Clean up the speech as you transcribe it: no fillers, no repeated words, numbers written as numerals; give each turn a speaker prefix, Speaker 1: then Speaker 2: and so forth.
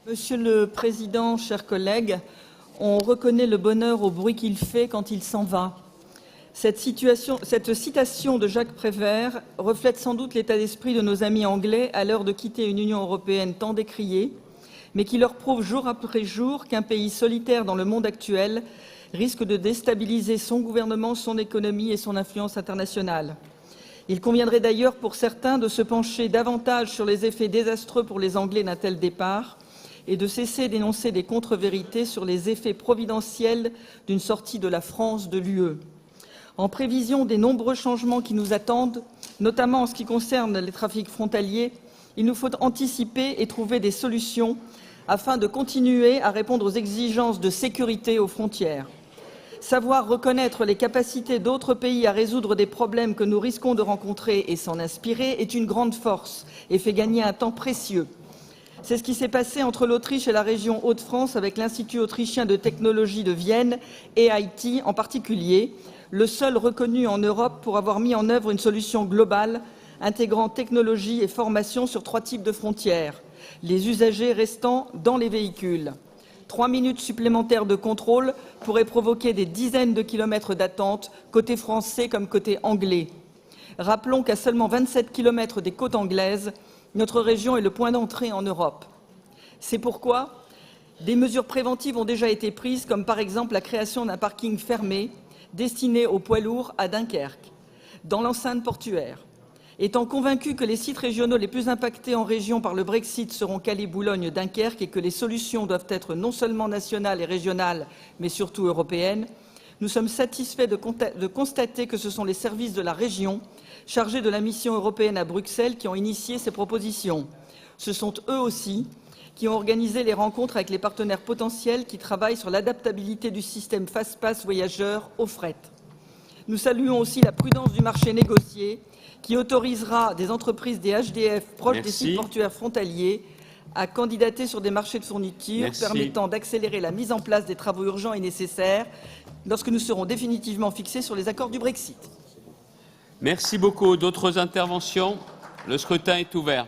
Speaker 1: Monsieur le Président, chers collègues, on reconnaît le bonheur au bruit qu'il fait quand il s'en va. Cette citation de Jacques Prévert reflète sans doute l'état d'esprit de nos amis anglais à l'heure de quitter une Union européenne tant décriée, mais qui leur prouve jour après jour qu'un pays solitaire dans le monde actuel risque de déstabiliser son gouvernement, son économie et son influence internationale. Il conviendrait d'ailleurs pour certains de se pencher davantage sur les effets désastreux pour les Anglais d'un tel départ et de cesser d'énoncer des contre-vérités sur les effets providentiels d'une sortie de la France de l'UE. En prévision des nombreux changements qui nous attendent, notamment en ce qui concerne les trafics frontaliers, il nous faut anticiper et trouver des solutions afin de continuer à répondre aux exigences de sécurité aux frontières. Savoir reconnaître les capacités d'autres pays à résoudre des problèmes que nous risquons de rencontrer et s'en inspirer est une grande force et fait gagner un temps précieux. C'est ce qui s'est passé entre l'Autriche et la région Hauts-de-France avec l'Institut autrichien de technologie de Vienne et Haïti en particulier, le seul reconnu en Europe pour avoir mis en œuvre une solution globale intégrant technologie et formation sur 3 types de frontières, les usagers restant dans les véhicules. 3 minutes supplémentaires de contrôle pourraient provoquer des dizaines de kilomètres d'attente, côté français comme côté anglais. Rappelons qu'à seulement 27 kilomètres des côtes anglaises, notre région est le point d'entrée en Europe. C'est pourquoi des mesures préventives ont déjà été prises, comme par exemple la création d'un parking fermé destiné aux poids lourds à Dunkerque, dans l'enceinte portuaire. Étant convaincu que les sites régionaux les plus impactés en région par le Brexit seront Calais, Boulogne, Dunkerque et que les solutions doivent être non seulement nationales et régionales, mais surtout européennes, nous sommes satisfaits de constater que ce sont les services de la région chargés de la mission européenne à Bruxelles qui ont initié ces propositions. Ce sont eux aussi qui ont organisé les rencontres avec les partenaires potentiels qui travaillent sur l'adaptabilité du système Fast-Pass voyageurs au fret. Nous saluons aussi la prudence du marché négocié qui autorisera des entreprises des HDF proches des sites portuaires frontaliers à candidater sur des marchés de fourniture permettant d'accélérer la mise en place des travaux urgents et nécessaires lorsque nous serons définitivement fixés sur les accords du Brexit.
Speaker 2: Merci beaucoup. D'autres interventions? Le scrutin est ouvert.